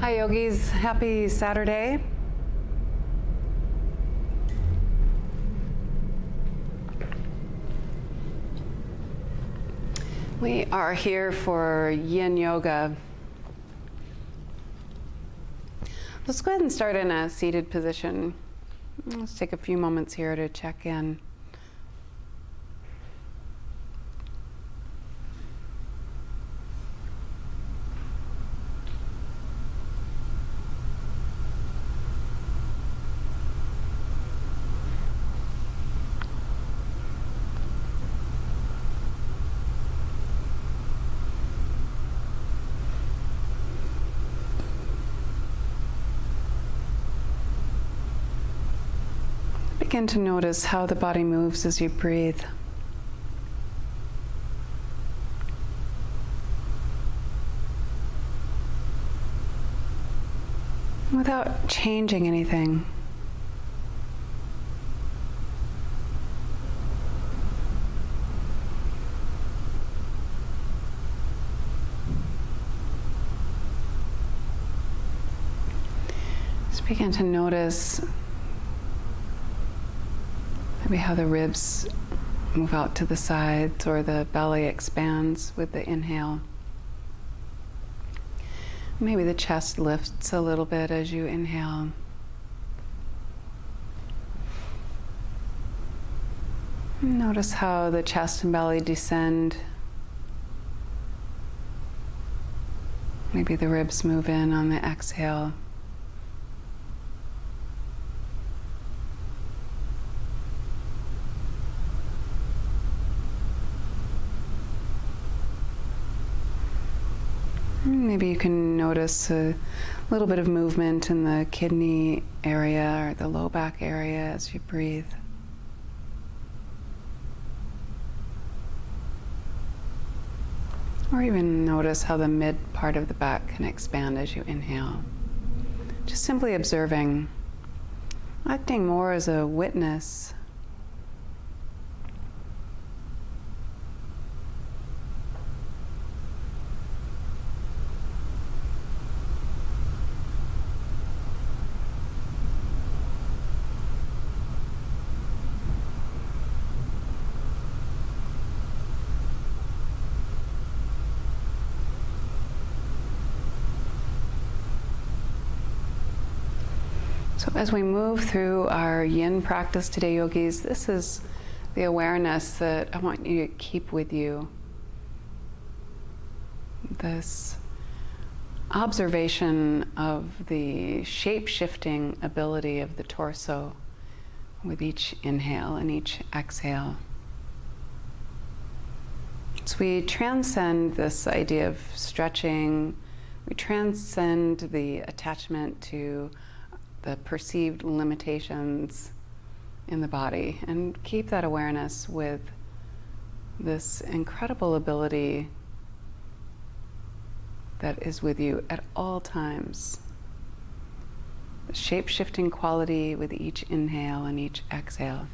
Hi yogis, happy Saturday. We are here for Yin Yoga. Let's go ahead and start in a seated position. Let's take a few moments here to check in. Begin to notice how the body moves as you breathe. Without changing anything. Just begin to notice maybe how the ribs move out to the sides or the belly expands with the inhale. Maybe the chest lifts a little bit as you inhale. Notice how the chest and belly descend. Maybe the ribs move in on the exhale. Maybe you can notice a little bit of movement in the kidney area or the low back area as you breathe. Or even notice how the mid part of the back can expand as you inhale. Just simply observing, acting more as a witness. So as we move through our yin practice today, yogis, this is the awareness that I want you to keep with you. This observation of the shape-shifting ability of the torso with each inhale and each exhale. So we transcend this idea of stretching, we transcend the attachment to the perceived limitations in the body and keep that awareness with this incredible ability that is with you at all times. The shape-shifting quality with each inhale and each exhale.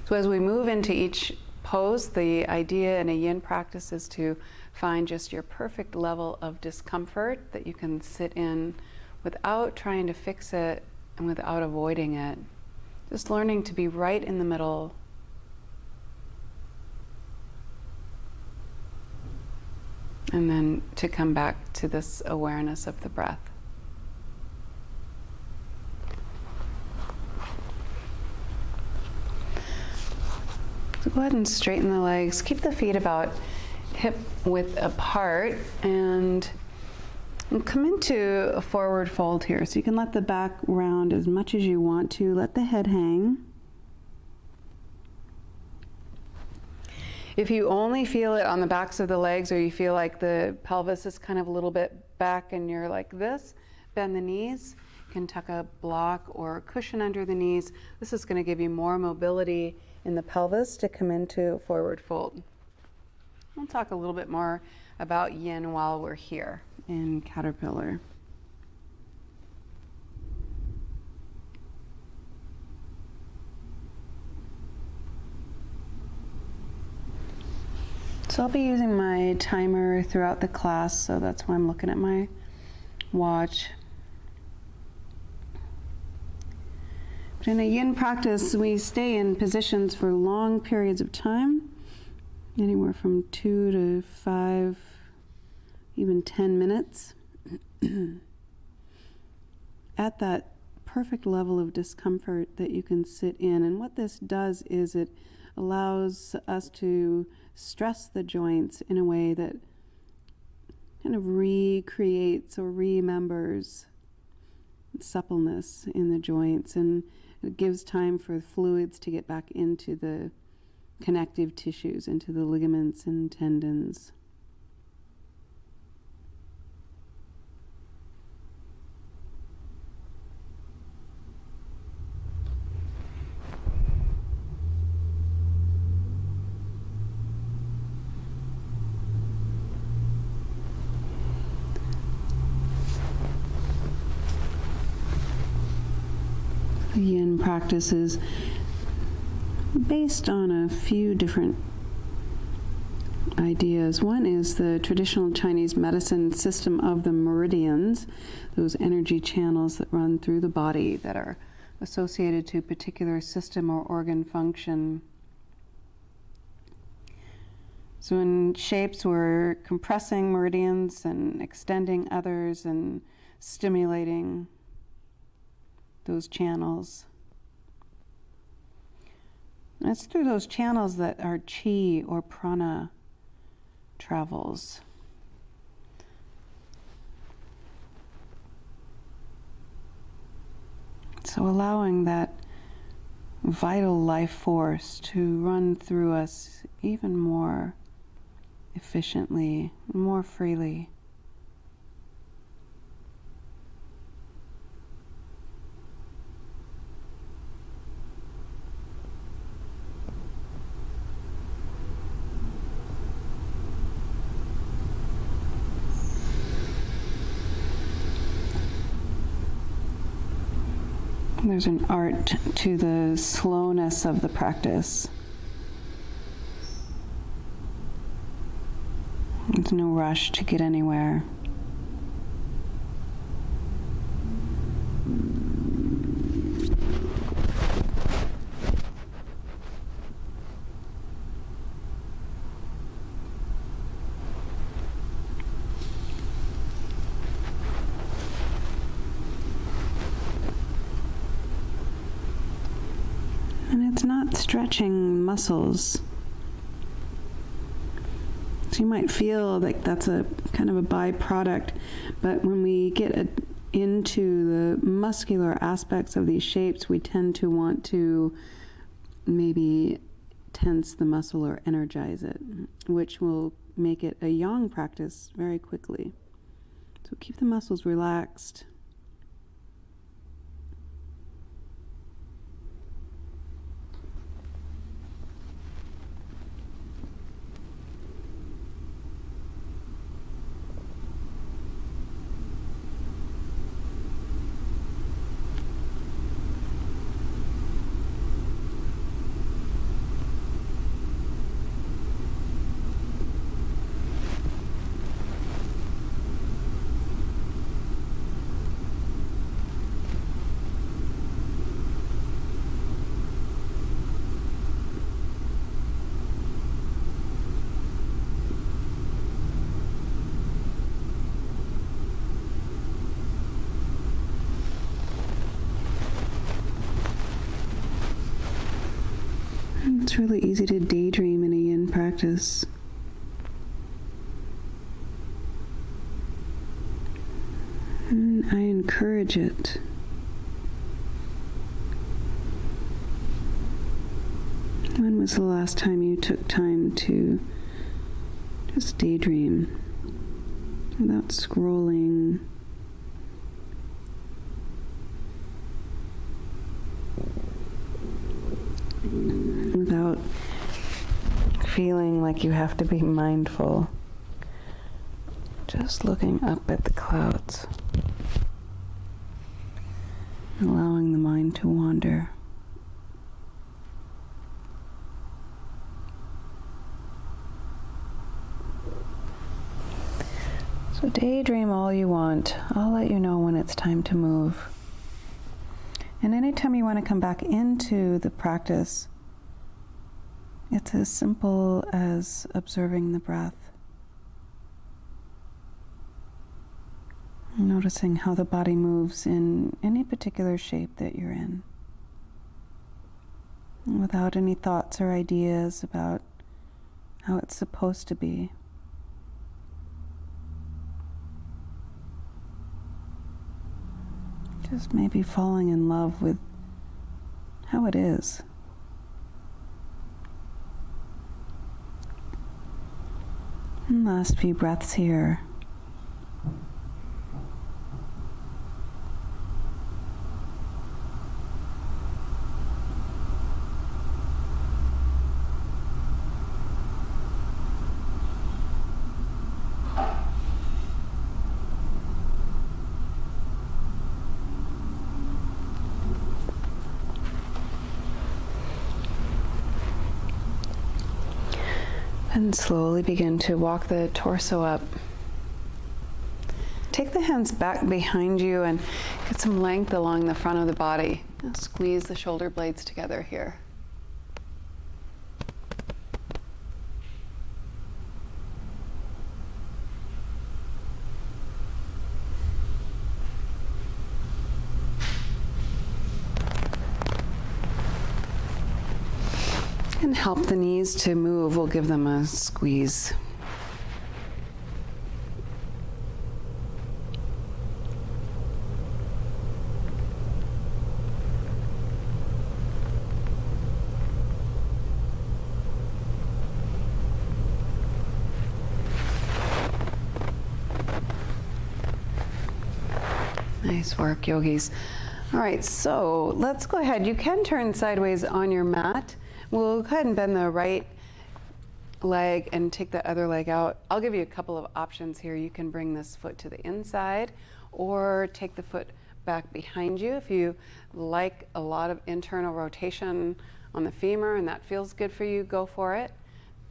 So as we move into each pose, the idea in a yin practice is to find just your perfect level of discomfort that you can sit in without trying to fix it and without avoiding it. Just learning to be right in the middle. And then to come back to this awareness of the breath. So go ahead and straighten the legs. Keep the feet about hip width apart and come into a forward fold here. So you can let the back round as much as you want to. Let the head hang. If you only feel it on the backs of the legs, or you feel like the pelvis is kind of a little bit back and you're like this, bend the knees. You can tuck a block or a cushion under the knees. This is going to give you more mobility in the pelvis to come into a forward fold. We'll talk a little bit more about yin while we're here in caterpillar. So I'll be using my timer throughout the class, so that's why I'm looking at my watch. But in a yin practice, we stay in positions for long periods of time, anywhere from 2 to 5, even 10 minutes, at that perfect level of discomfort that you can sit in. And what this does is it allows us to stress the joints in a way that kind of recreates or remembers suppleness in the joints, and it gives time for fluids to get back into the connective tissues, into the ligaments and tendons. The yin practice is based on a few different ideas. One is the traditional Chinese medicine system of the meridians, those energy channels that run through the body that are associated to a particular system or organ function. So in shapes, we're compressing meridians and extending others and stimulating those channels. And it's through those channels that our chi or prana travels. So allowing that vital life force to run through us even more efficiently, more freely. There's an art to the slowness of the practice. There's no rush to get anywhere. And it's not stretching muscles. So you might feel like that's a kind of a byproduct, but when we get into the muscular aspects of these shapes, we tend to want to maybe tense the muscle or energize it, which will make it a yang practice very quickly. So keep the muscles relaxed. It's really easy to daydream in a yin practice. And I encourage it. When was the last time you took time to just daydream without scrolling? Without feeling like you have to be mindful, just looking up at the clouds, allowing the mind to wander. So Daydream all you want. I'll let you know when it's time to move. And anytime you want to come back into the practice, it's as simple as observing the breath. Noticing how the body moves in any particular shape that you're in, without any thoughts or ideas about how it's supposed to be. Just maybe falling in love with how it is. And last few breaths here. And slowly begin to walk the torso up. Take the hands back behind you and get some length along the front of the body. Now squeeze the shoulder blades together here. And help the knees to move. We'll give them a squeeze. Nice work, yogis. All right, so let's go ahead. You can turn sideways on your mat. We'll go ahead and bend the right leg and take the other leg out. I'll give you a couple of options here. You can bring this foot to the inside or take the foot back behind you. If you like a lot of internal rotation on the femur and that feels good for you, go for it.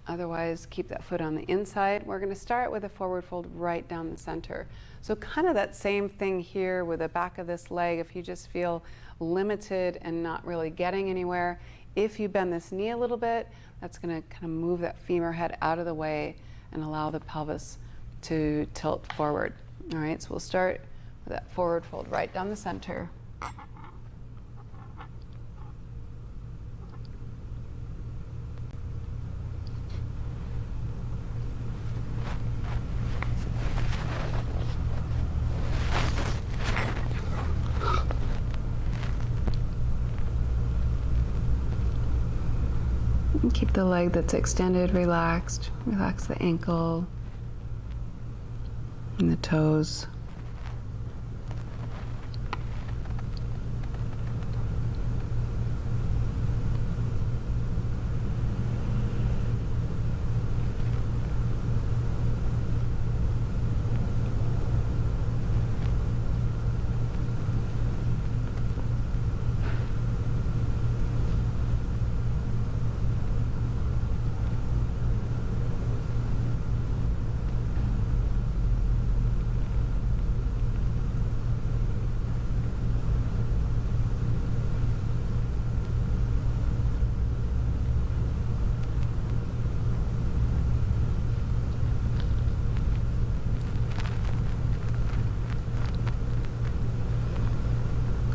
Otherwise, keep that foot on the inside. We're going to start with a forward fold right down the center. So kind of that same thing here with the back of this leg. If you just feel limited and not really getting anywhere, if you bend this knee a little bit, that's going to kind of move that femur head out of the way and allow the pelvis to tilt forward. All right, so we'll start with that forward fold right down the center. And keep the leg that's extended relaxed. Relax the ankle and the toes.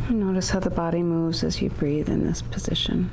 Notice how the body moves as you breathe in this position.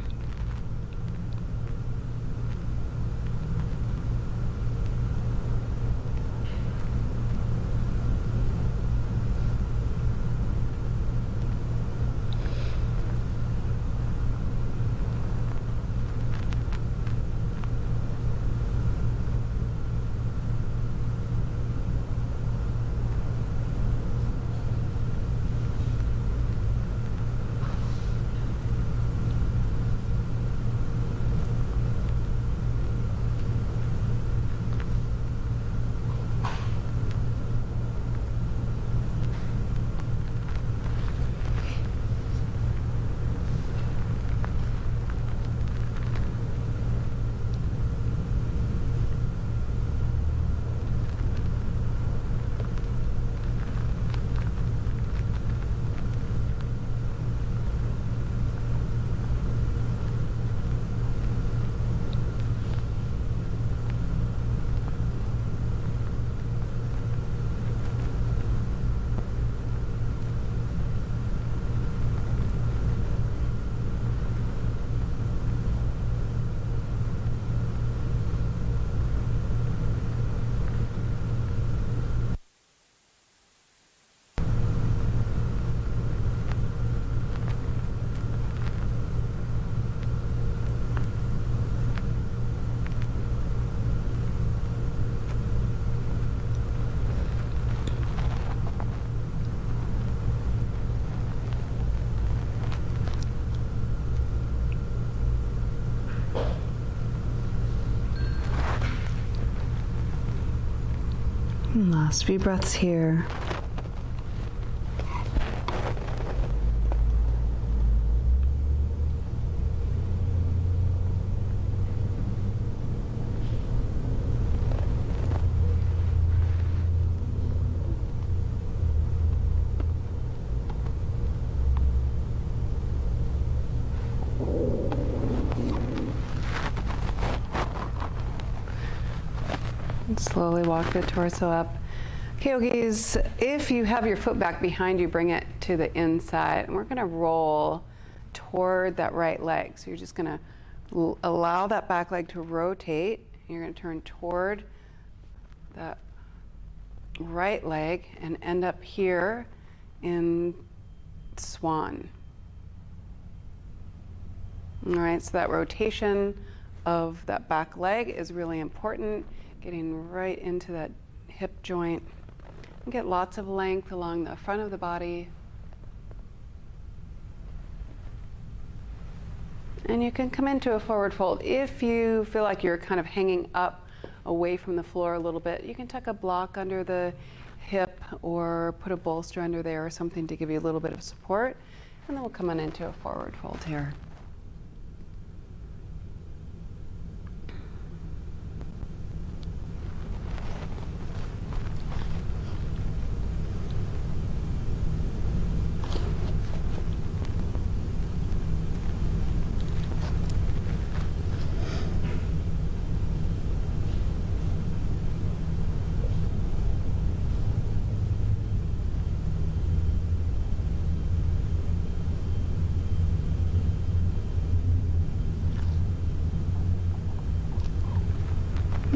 Last few breaths here. Slowly walk the torso up. Okay, yogis, if you have your foot back behind you, bring it to the inside. And we're going to roll toward that right leg. So you're just going to allow that back leg to rotate. You're going to turn toward that right leg and end up here in swan. All right, so that rotation of that back leg is really important. Getting right into that hip joint. And get lots of length along the front of the body. And you can come into a forward fold. If you feel like you're kind of hanging up away from the floor a little bit, you can tuck a block under the hip or put a bolster under there or something to give you a little bit of support. And then we'll come on into a forward fold here.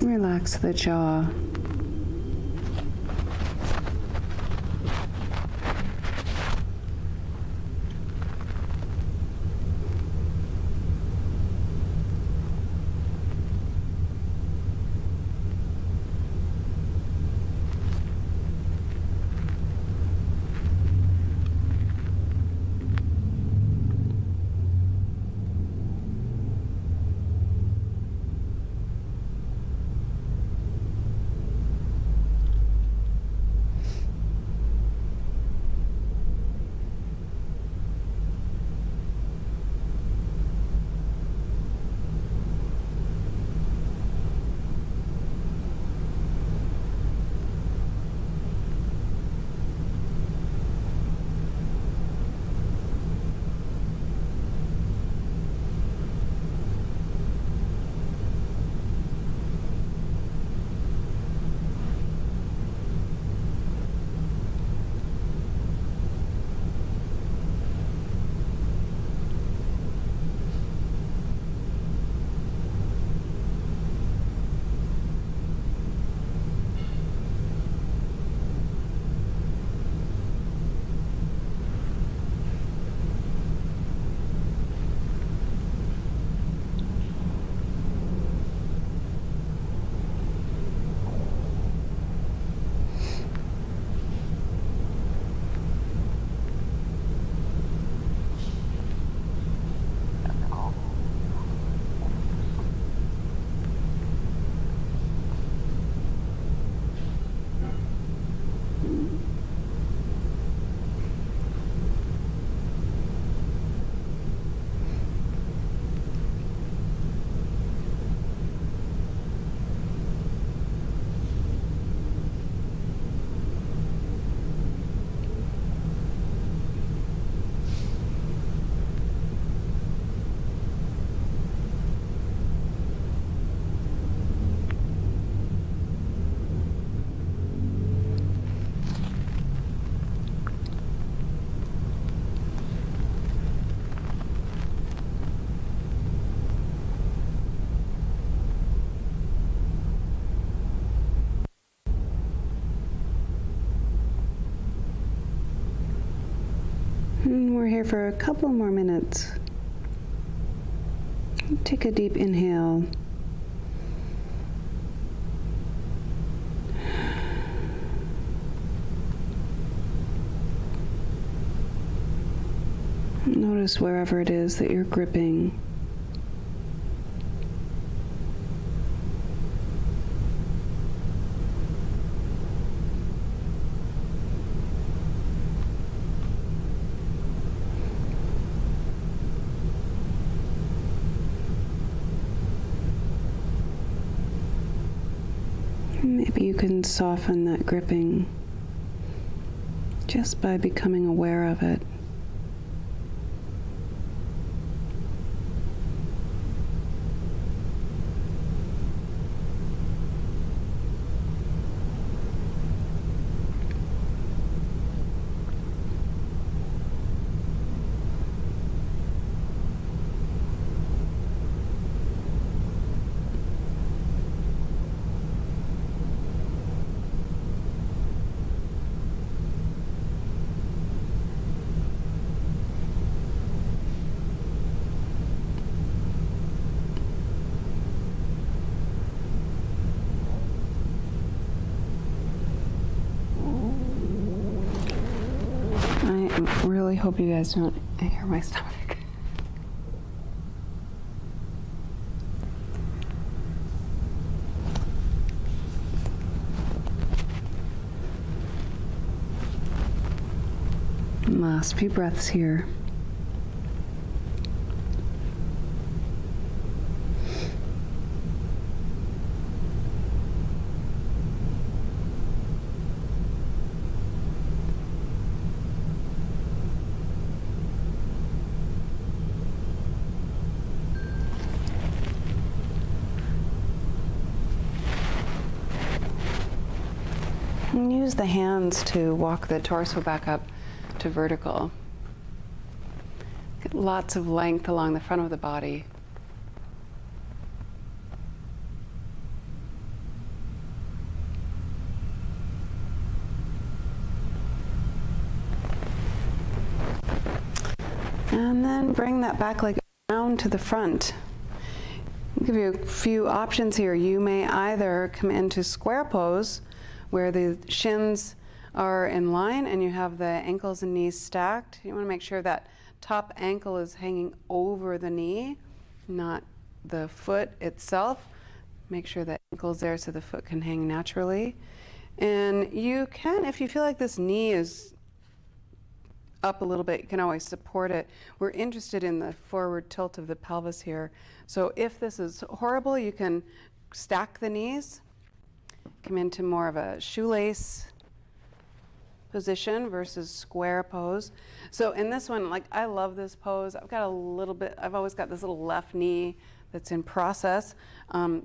Relax the jaw. We're here for a couple more minutes. Take a deep inhale. Notice wherever it is that you're gripping. Maybe you can soften that gripping just by becoming aware of it. I really hope you guys don't hear my stomach. Last few breaths here. And use the hands to walk the torso back up to vertical. Get lots of length along the front of the body. And then bring that back leg around to the front. I'll give you a few options here. You may either come into square pose, where the shins are in line and you have the ankles and knees stacked. You want to make sure that top ankle is hanging over the knee, not the foot itself. Make sure that ankle's there so the foot can hang naturally. And you can, if you feel like this knee is up a little bit, you can always support it. We're interested in the forward tilt of the pelvis here. So if this is horrible, you can stack the knees, come into more of a shoelace position versus square pose. So in this one, like, I love this pose. I've always got this little left knee that's in process.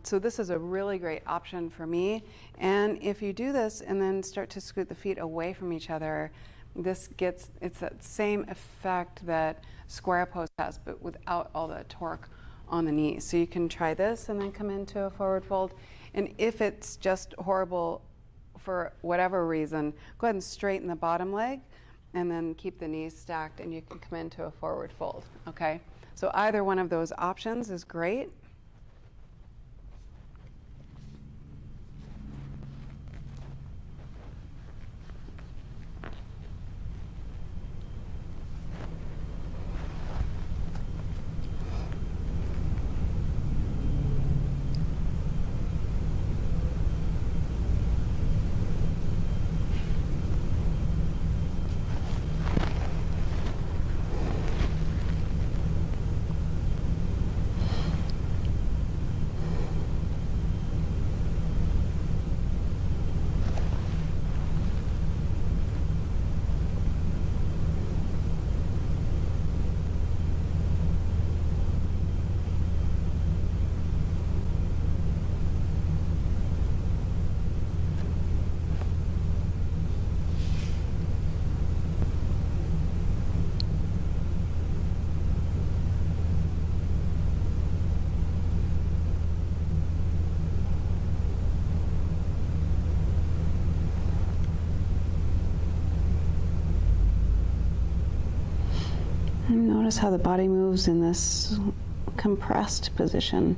So this is a really great option for me. And if you do this and then start to scoot the feet away from each other, it's that same effect that square pose has, but without all the torque on the knees. So you can try this and then come into a forward fold. And if it's just horrible for whatever reason, go ahead and straighten the bottom leg and then keep the knees stacked and you can come into a forward fold, okay? So either one of those options is great. And notice how the body moves in this compressed position.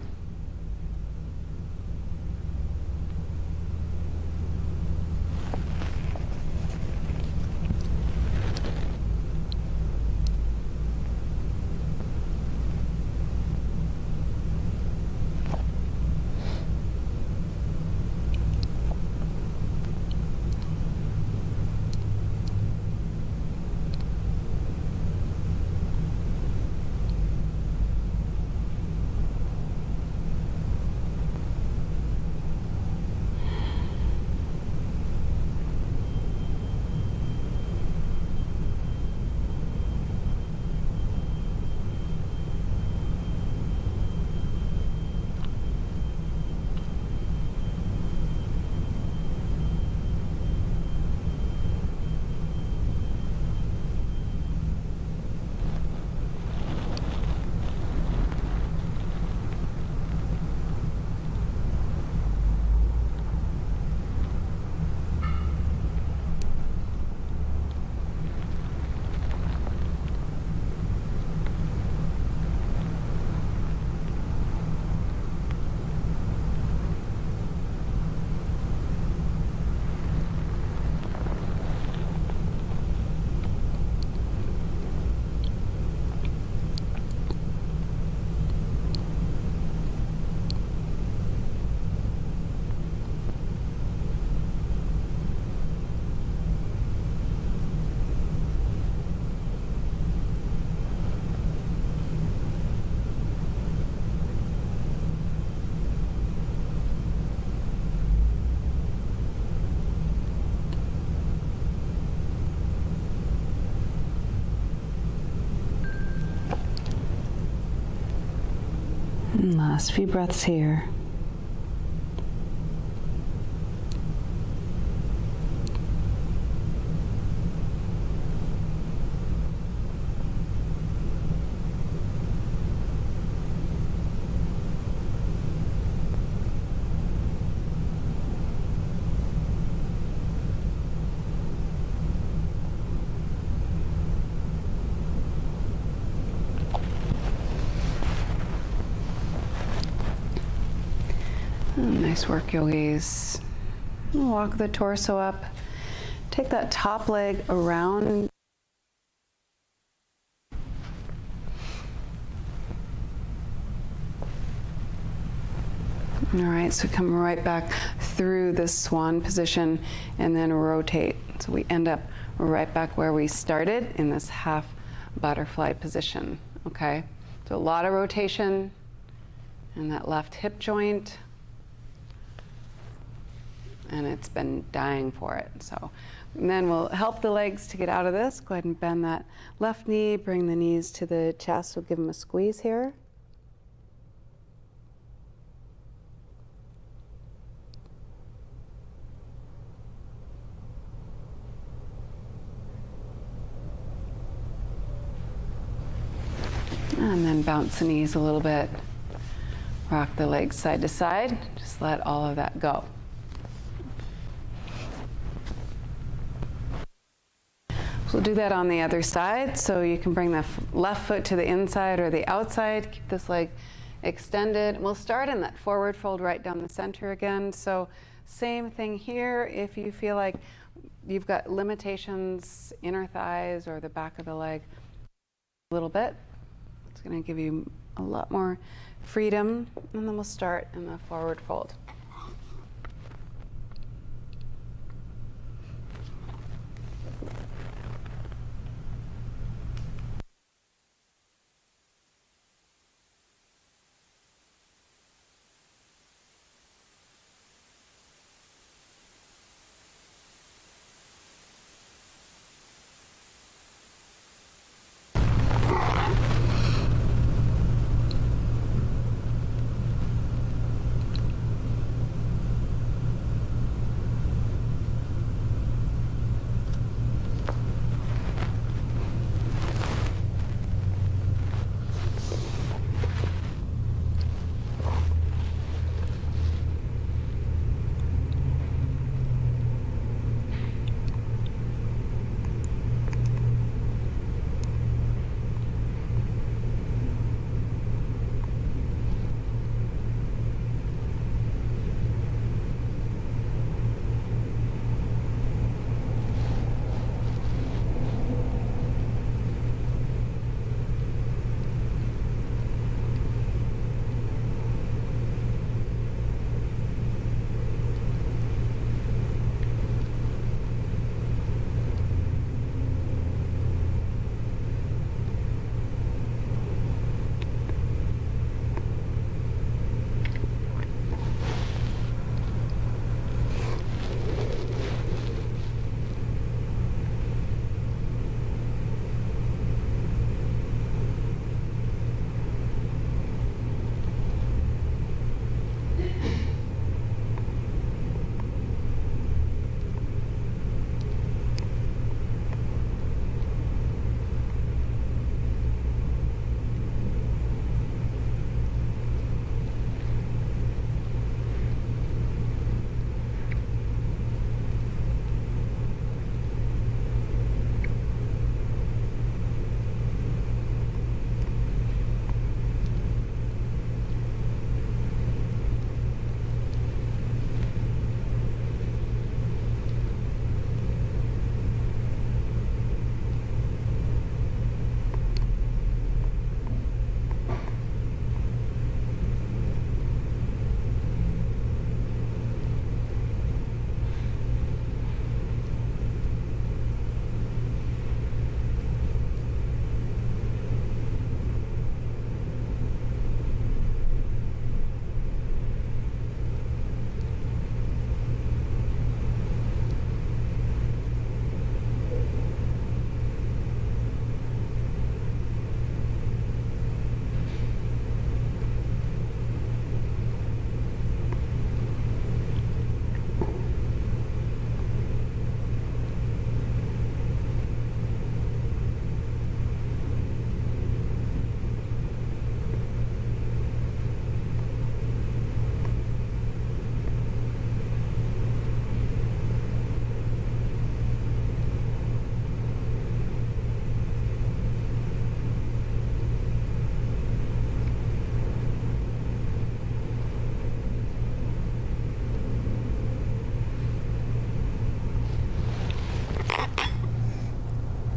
And last few breaths here. Nice work, yogis. Walk the torso up. Take that top leg around. All right, so come right back through this swan position and then rotate. So we end up right back where we started in this half butterfly position, okay? So a lot of rotation in that left hip joint. And it's been dying for it. So and then we'll help the legs to get out of this. Go ahead and bend that left knee, bring the knees to the chest. We'll give them a squeeze here. And then bounce the knees a little bit. Rock the legs side to side. Just let all of that go. So we'll do that on the other side. So you can bring the left foot to the inside or the outside. Keep this leg extended. We'll start in that forward fold right down the center again. So same thing here. If you feel like you've got limitations, inner thighs or the back of the leg a little bit, it's going to give you a lot more freedom. And then we'll start in the forward fold.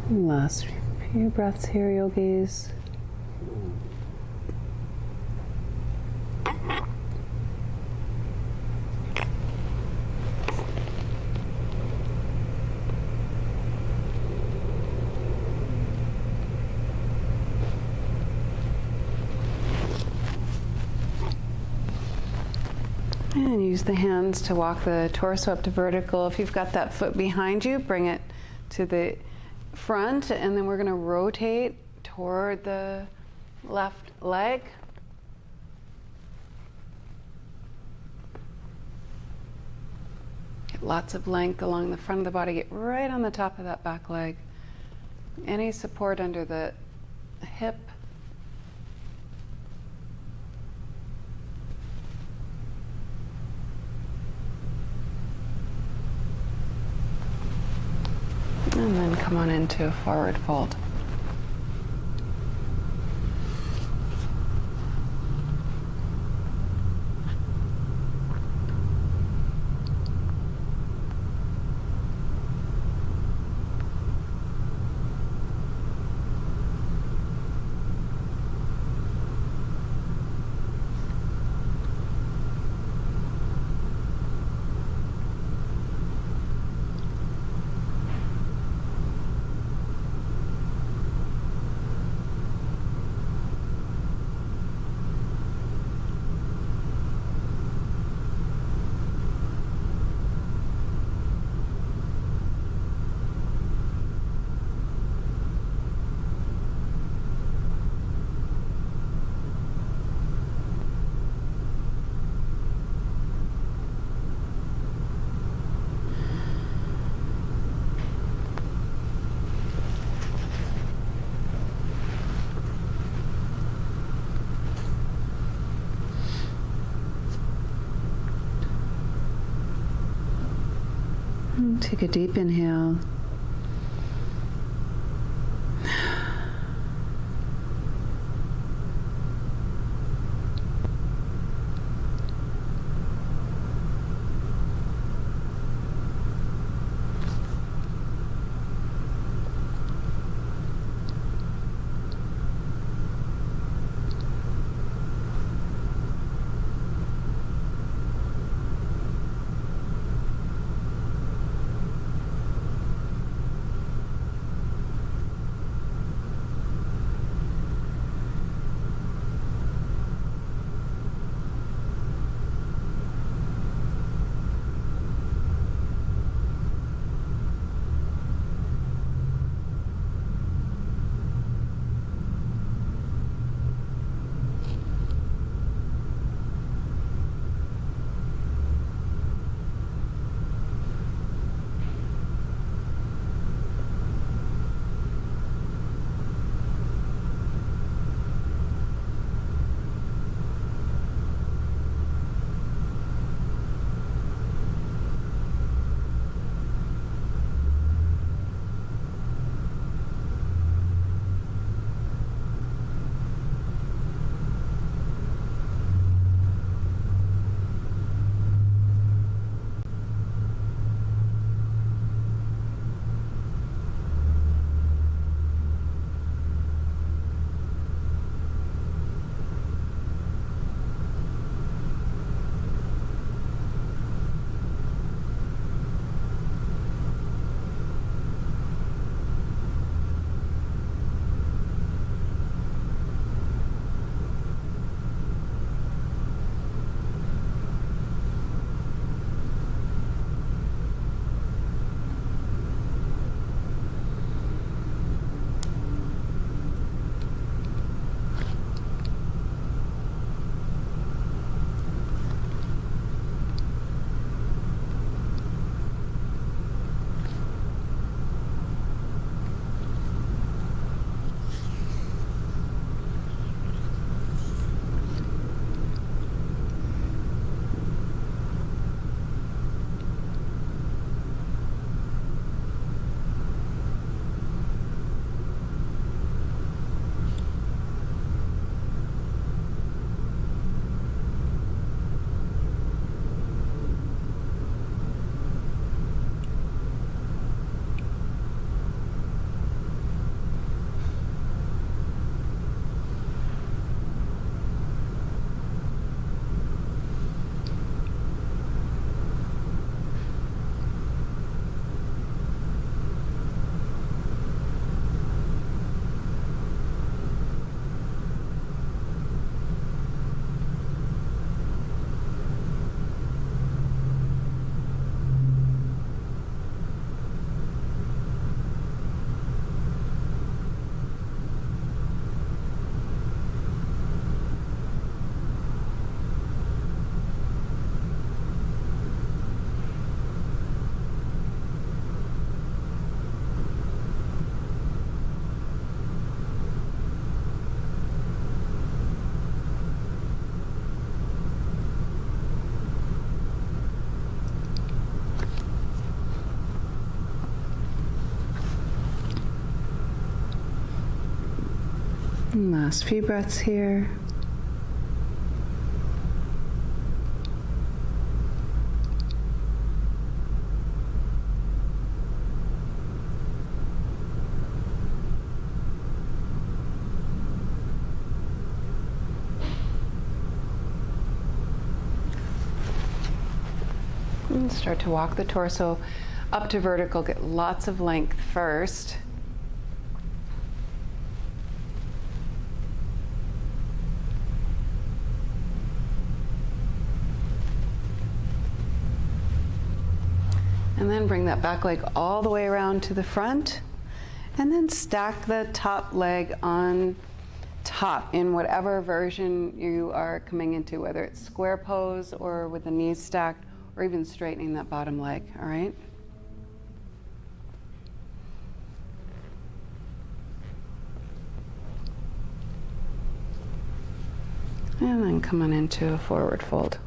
Last few breaths here, yogis. And use the hands to walk the torso up to vertical. If you've got that foot behind you, bring it to the front, and then we're going to rotate toward the left leg. Get lots of length along the front of the body. Get right on the top of that back leg. Any support under the hip. And then come on into a forward fold. Take a deep inhale. And last few breaths here. And start to walk the torso up to vertical. Get lots of length first. And then bring that back leg all the way around to the front. And then stack the top leg on top in whatever version you are coming into, whether it's square pose or with the knees stacked, or even straightening that bottom leg, all right? And then come on into a forward fold.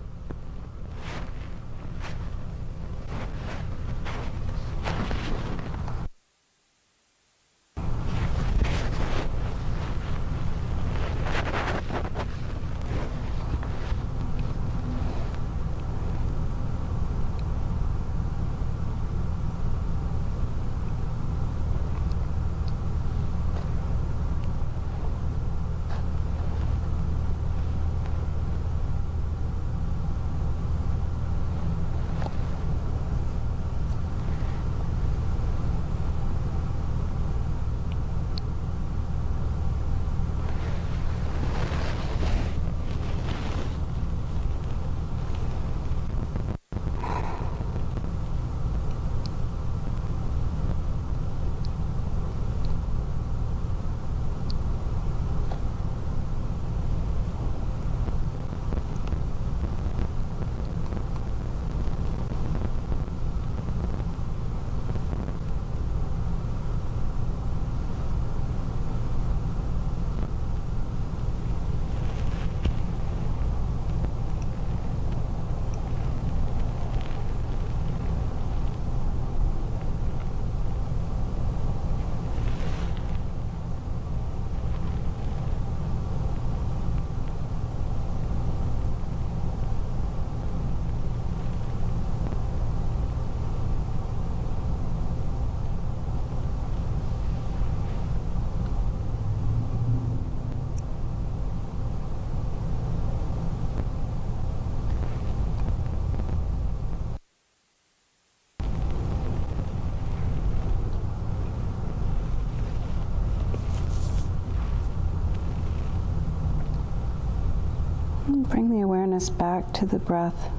And bring the awareness back to the breath.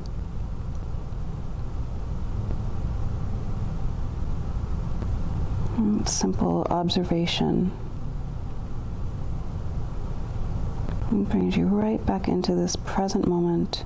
And simple observation. And brings you right back into this present moment.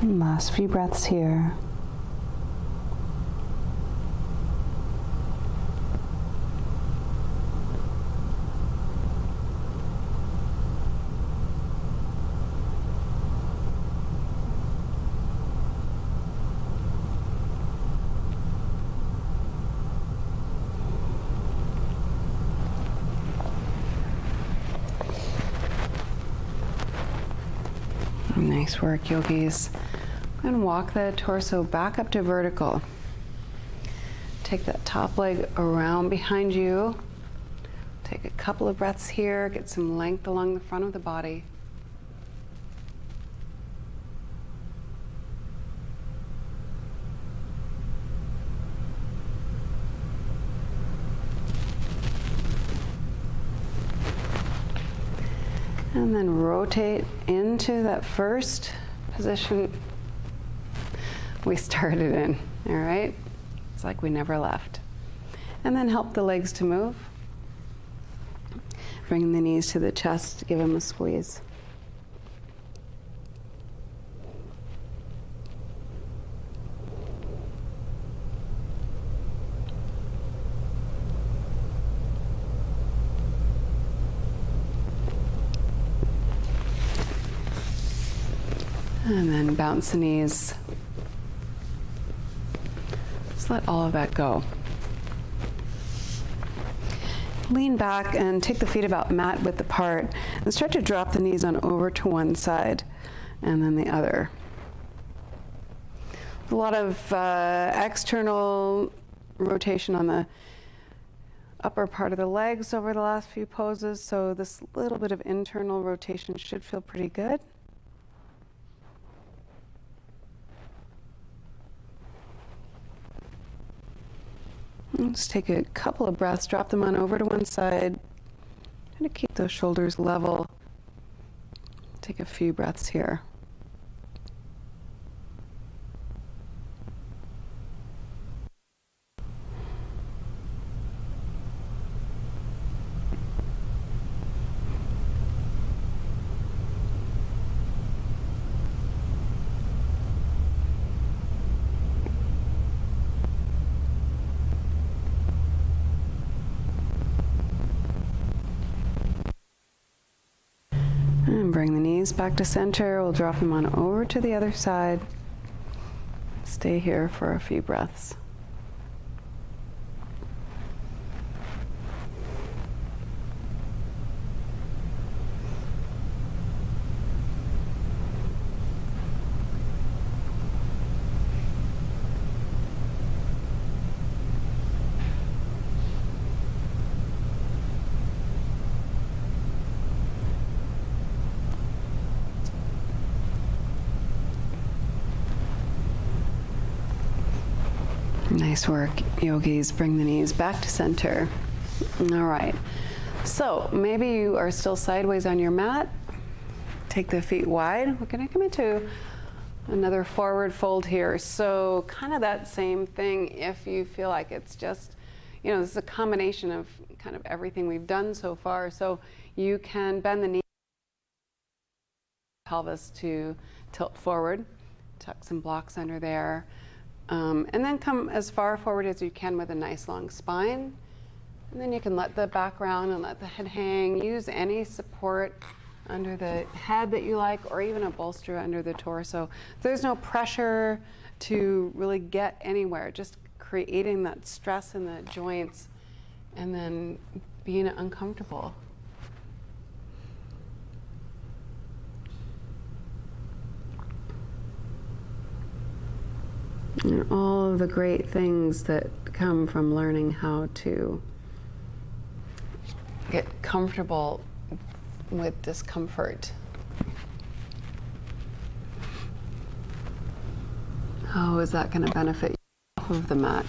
And last few breaths here. Nice work, yogis. And walk the torso back up to vertical. Take that top leg around behind you. Take a couple of breaths here, get some length along the front of the body. And then rotate into that first position we started in, all right? It's like we never left. And then help the legs to move. Bring the knees to the chest, give them a squeeze. And then bounce the knees. Just let all of that go. Lean back and take the feet about mat width apart and start to drop the knees on over to one side and then the other. A lot of external rotation on the upper part of the legs over the last few poses, so this little bit of internal rotation should feel pretty good. Just take a couple of breaths, drop them on over to one side. Try to keep those shoulders level. Take a few breaths here. And bring the knees back to center. We'll drop them on over to the other side. Stay here for a few breaths. Nice work, yogis. Bring the knees back to center. All right. So maybe you are still sideways on your mat. Take the feet wide. We're going to come into another forward fold here. So kind of that same thing if you feel like it's just, this is a combination of kind of everything we've done so far. So you can bend the knee, pelvis to tilt forward, tuck some blocks under there. And then come as far forward as you can with a nice long spine. And then you can let the back round and let the head hang. Use any support under the head that you like, or even a bolster under the torso. There's no pressure to really get anywhere, just creating that stress in the joints and then being uncomfortable. And all of the great things that come from learning how to get comfortable with discomfort. How is that going to benefit you off of the mat?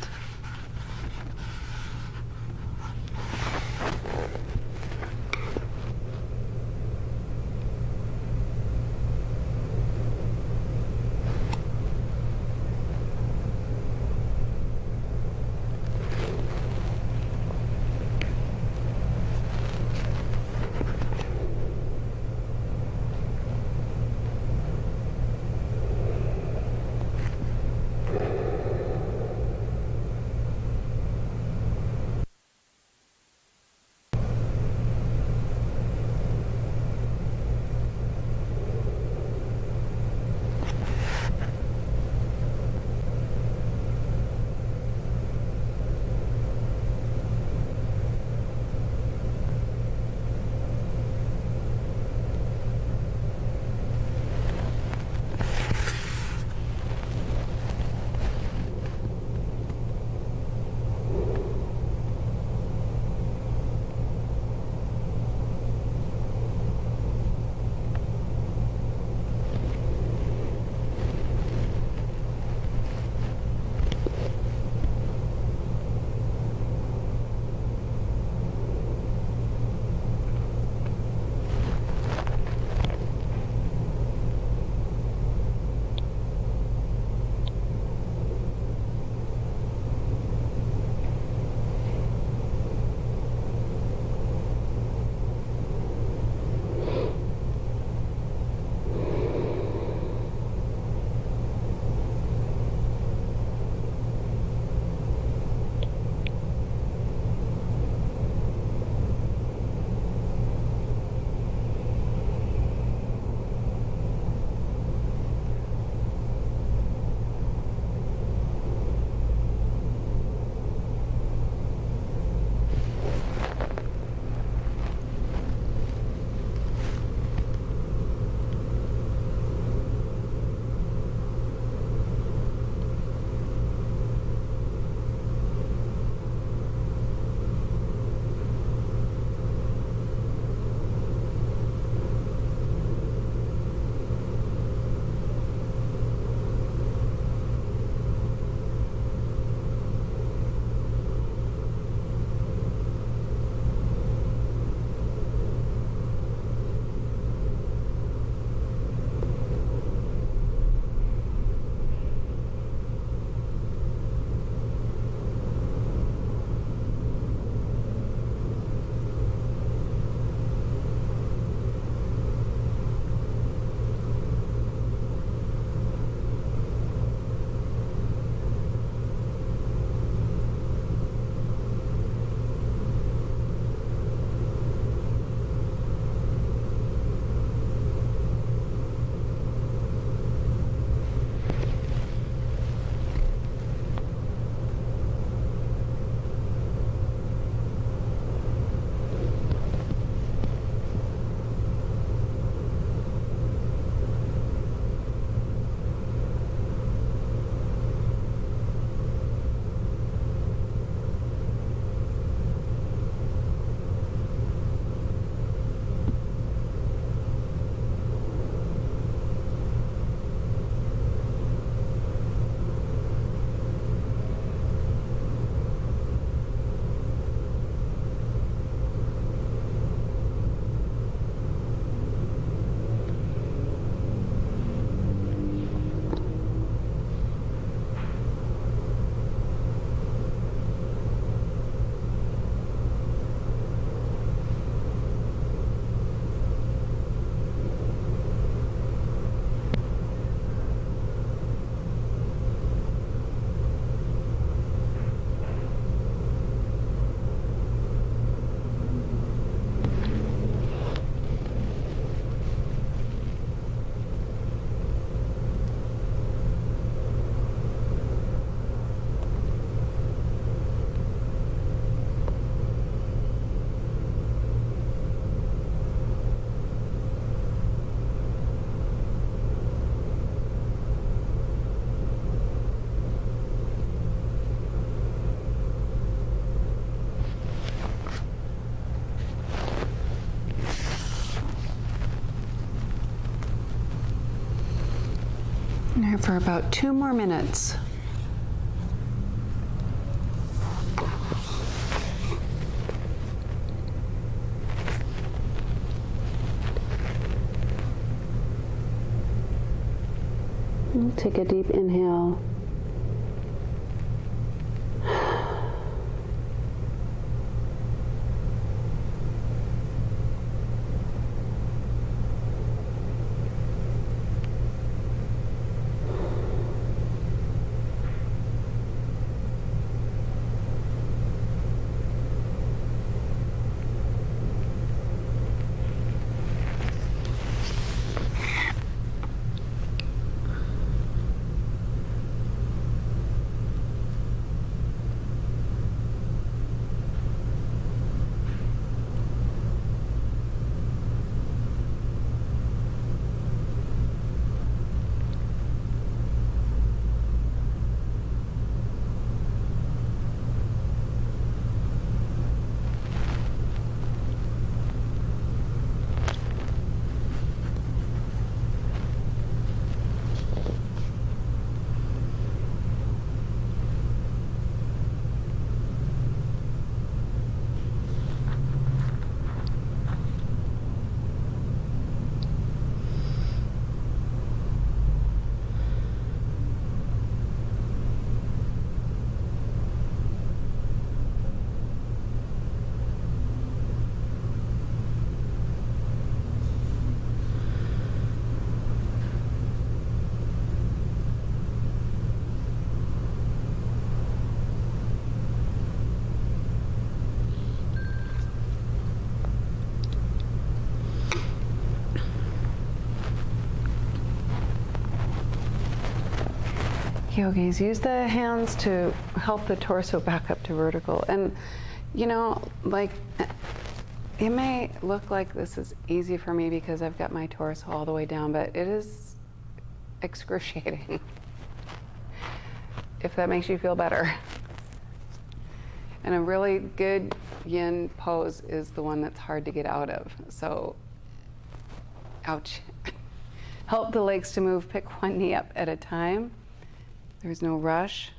for about 2 more minutes. Take a deep inhale. Yogis, use the hands to help the torso back up to vertical. And, you know, like, it may look like this is easy for me because I've got my torso all the way down, but it is excruciating. If that makes you feel better. And a really good yin pose is the one that's hard to get out of. So, ouch. Help the legs to move. Pick one knee up at a time. There's no rush.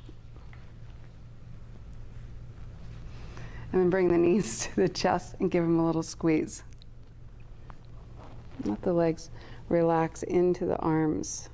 And then bring the knees to the chest and give them a little squeeze. Let the legs relax into the arms.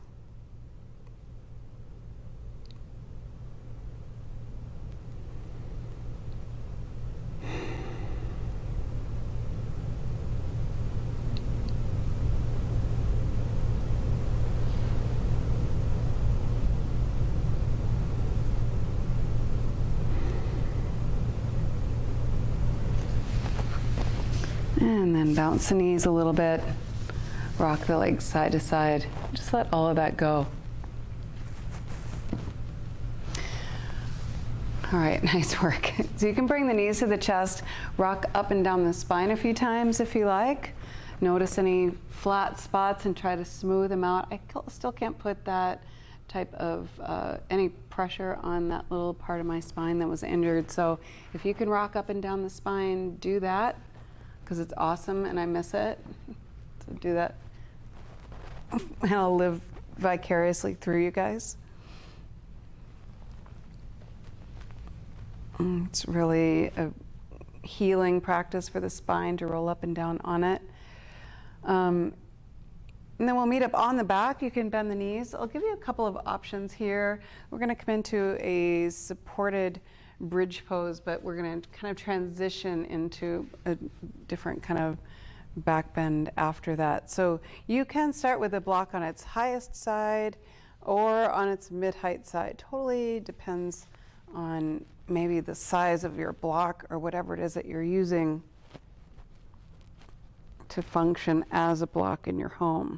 And then bounce the knees a little bit, rock the legs side to side. Just let all of that go. All right, nice work. So you can bring the knees to the chest, rock up and down the spine a few times if you like. Notice any flat spots and try to smooth them out. I still can't put that type of any pressure on that little part of my spine that was injured. So if you can rock up and down the spine, do that, because it's awesome and I miss it. So do that and I'll live vicariously through you guys. It's really a healing practice for the spine to roll up and down on it. And then we'll meet up on the back. You can bend the knees. I'll give you a couple of options here. We're going to come into a supported bridge pose, but we're going to kind of transition into a different kind of back bend after that. So you can start with a block on its highest side or on its mid-height side. Totally depends on maybe the size of your block or whatever it is that you're using to function as a block in your home.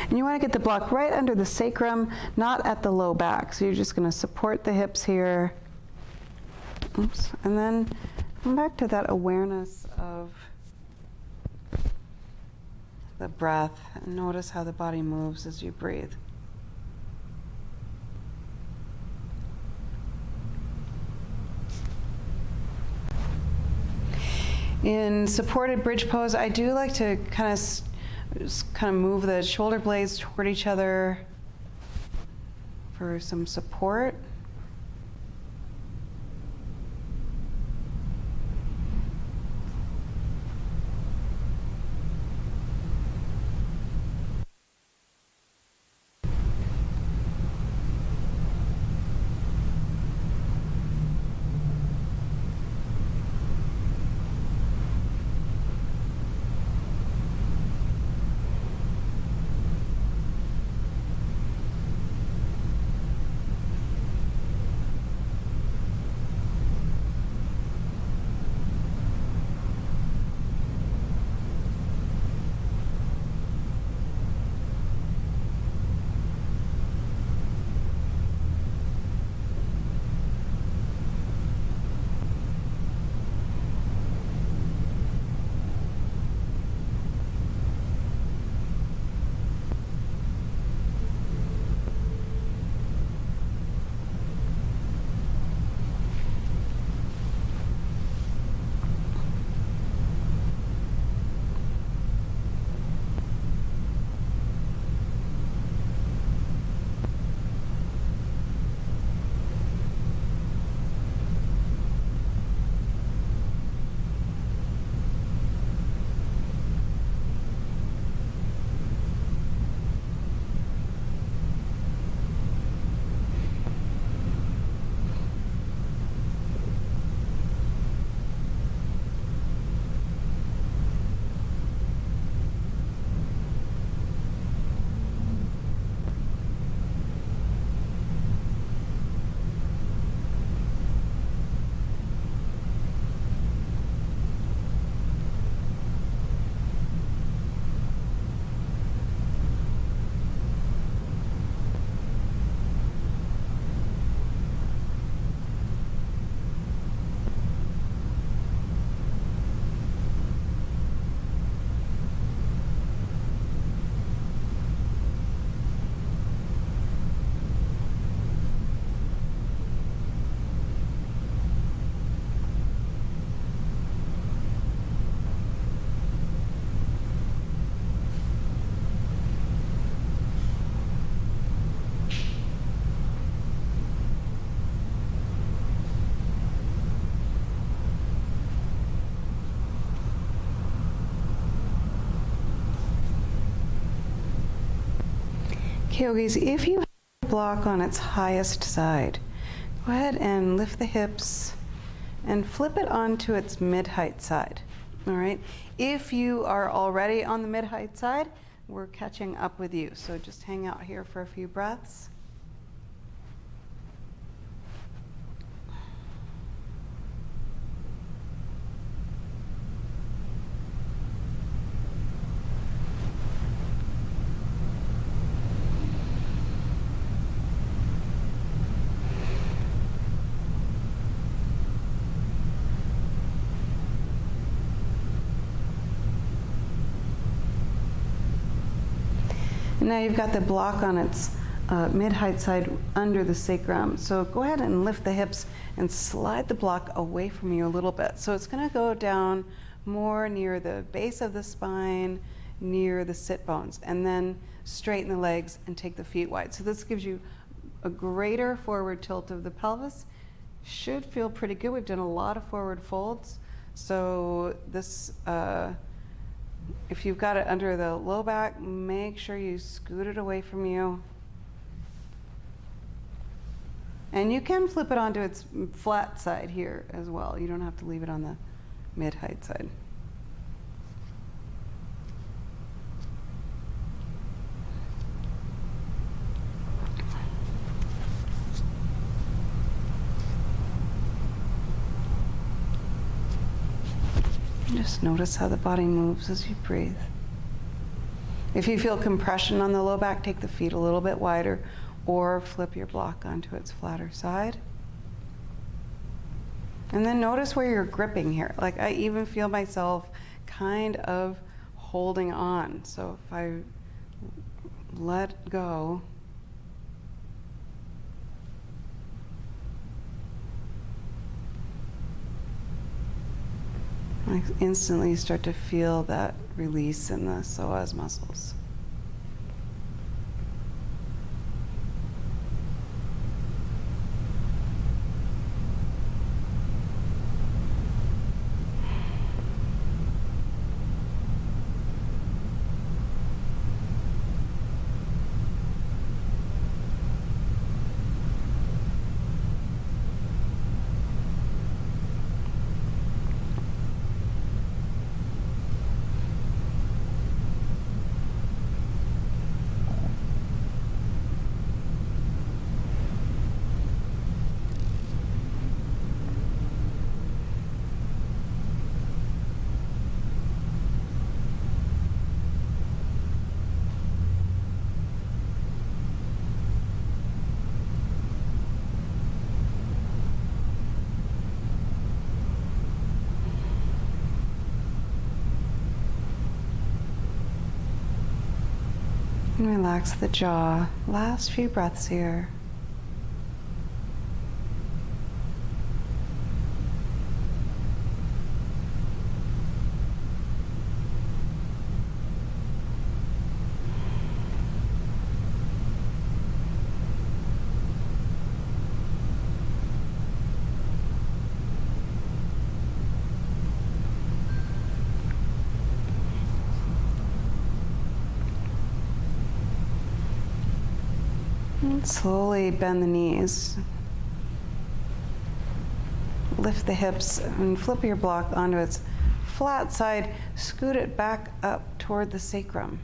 And you want to get the block right under the sacrum, not at the low back. So you're just going to support the hips here. Oops. And then come back to that awareness of the breath. And notice how the body moves as you breathe. In supported bridge pose, I do like to kind of move the shoulder blades toward each other for some support. Okay, yogis, if you have a block on its highest side, go ahead and lift the hips and flip it onto its mid-height side. All right? If you are already on the mid-height side, we're catching up with you. So just hang out here for a few breaths. Now you've got the block on its mid-height side under the sacrum. So go ahead and lift the hips and slide the block away from you a little bit. So it's going to go down more near the base of the spine, near the sit bones, and then straighten the legs and take the feet wide. So this gives you a greater forward tilt of the pelvis. Should feel pretty good. We've done a lot of forward folds. So this if you've got it under the low back, make sure you scoot it away from you. And you can flip it onto its flat side here as well. You don't have to leave it on the mid-height side. Just notice how the body moves as you breathe. If you feel compression on the low back, take the feet a little bit wider or flip your block onto its flatter side. And then notice where you're gripping here. Like I even feel myself kind of holding on. So if I let go, Instantly you start to feel that release in the psoas muscles. And relax the jaw. Last few breaths here. And slowly bend the knees. Lift the hips and flip your block onto its flat side. Scoot it back up toward the sacrum.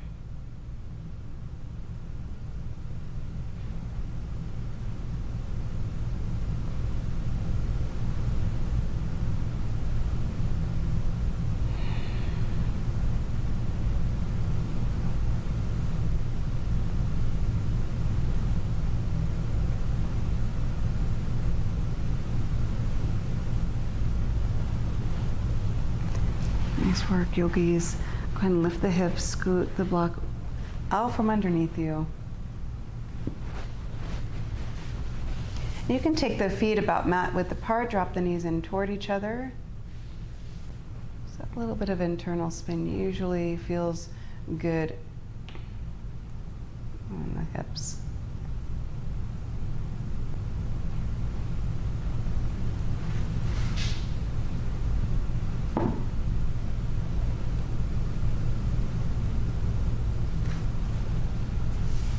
Nice work, yogis. Go ahead and lift the hips, scoot the block out from underneath you. You can take the feet about mat width apart, drop the knees in toward each other. So a little bit of internal spin usually feels good on the hips.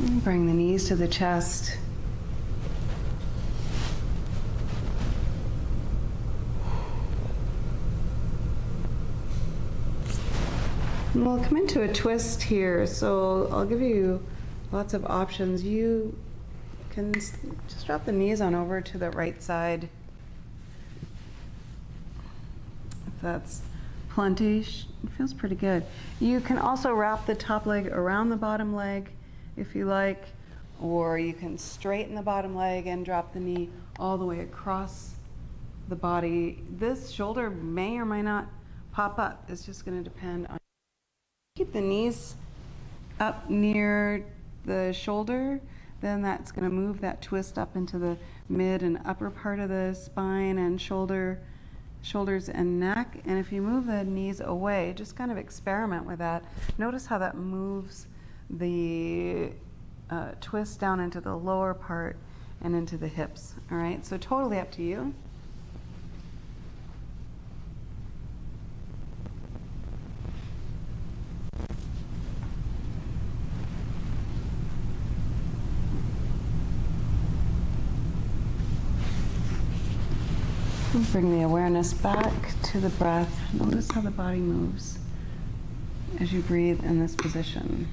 And bring the knees to the chest. And we'll come into a twist here, so I'll give you lots of options. You can just drop the knees on over to the right side. If that's plenty, it feels pretty good. You can also wrap the top leg around the bottom leg if you like, or you can straighten the bottom leg and drop the knee all the way across the body. This shoulder may or may not pop up. It's just going to depend on. Keep the knees up near the shoulder, then that's going to move that twist up into the mid and upper part of the spine and shoulders and neck. And if you move the knees away, just kind of experiment with that. Notice how that moves the twist down into the lower part and into the hips. All right, so totally up to you. And bring the awareness back to the breath. Notice how the body moves as you breathe in this position.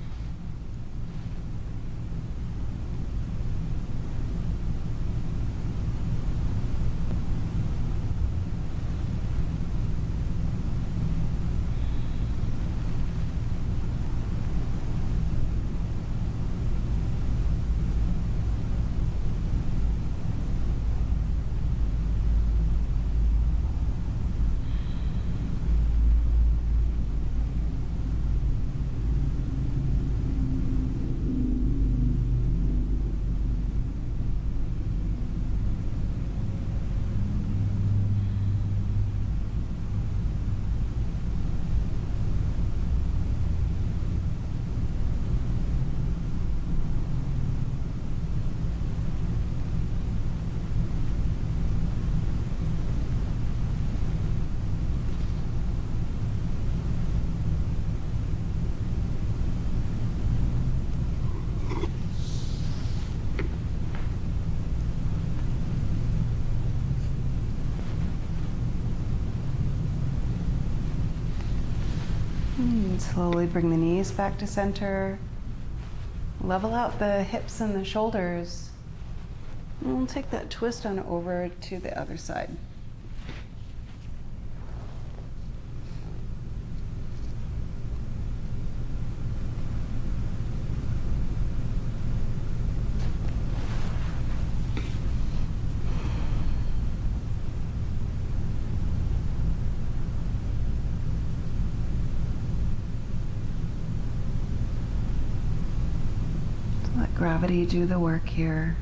And slowly bring the knees back to center. Level out the hips and the shoulders. And we'll take that twist on over to the other side. Let gravity do the work here.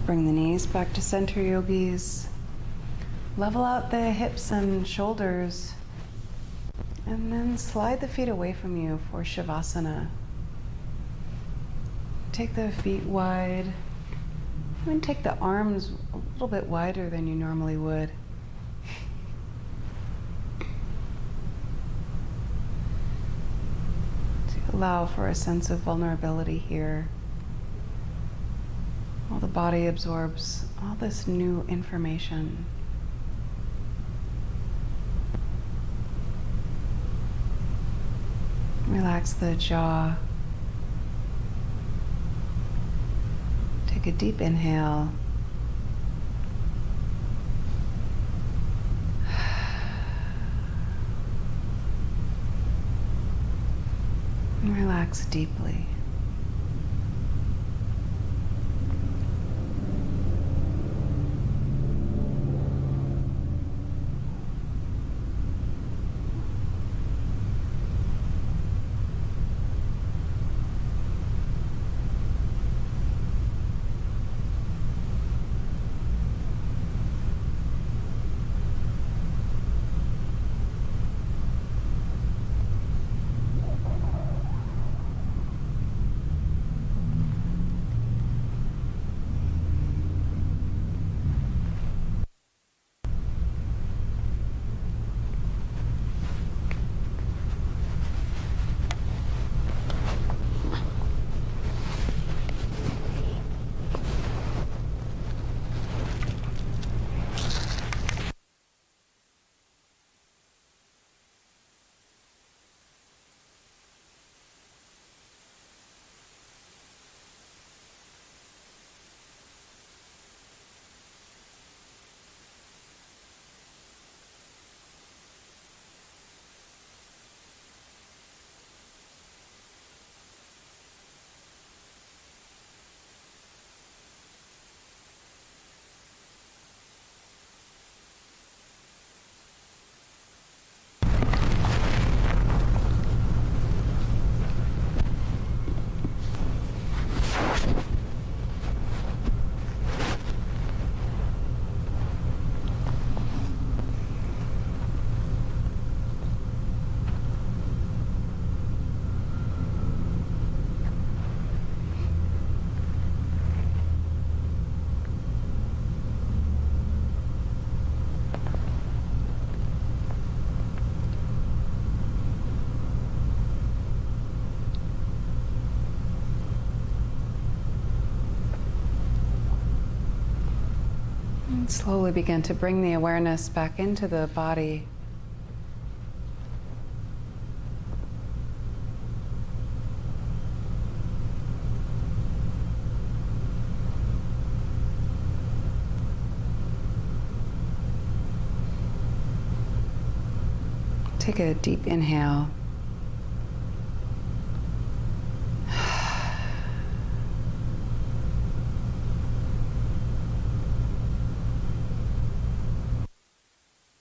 Bring the knees back to center, yogis. Level out the hips and shoulders. And then slide the feet away from you for Shavasana. Take the feet wide. And take the arms a little bit wider than you normally would. To allow for a sense of vulnerability here. While the body absorbs all this new information. Relax the jaw. Take a deep inhale. And relax deeply. And slowly begin to bring the awareness back into the body. Take a deep inhale.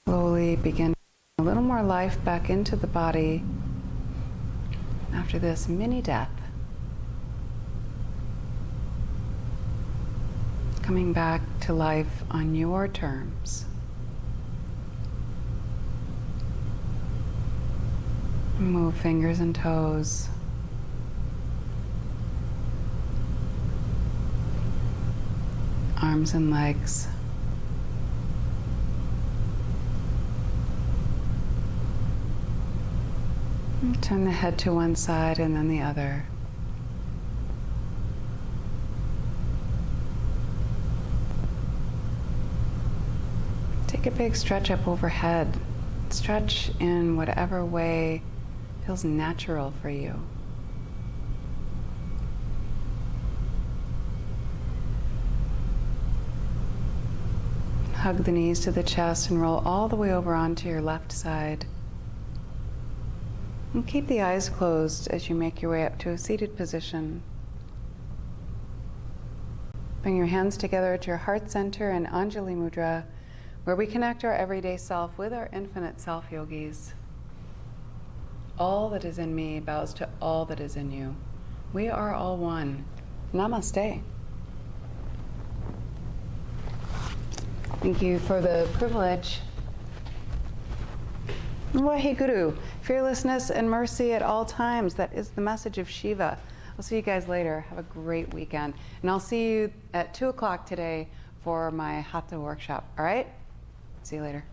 Slowly begin a little more life back into the body after this mini death. Coming back to life on your terms. Move fingers and toes. Arms and legs. And turn the head to one side and then the other. Take a big stretch up overhead. Stretch in whatever way feels natural for you. Hug the knees to the chest and roll all the way over onto your left side. And keep the eyes closed as you make your way up to a seated position. Bring your hands together at your heart center in Anjali Mudra, where we connect our everyday self with our infinite self, yogis. All that is in me bows to all that is in you. We are all one. Namaste. Thank you for the privilege. Waheguru, fearlessness and mercy at all times. That is the message of Shiva. I'll see you guys later. Have a great weekend. And I'll see you at 2 o'clock today for my Hatha workshop. All right? See you later.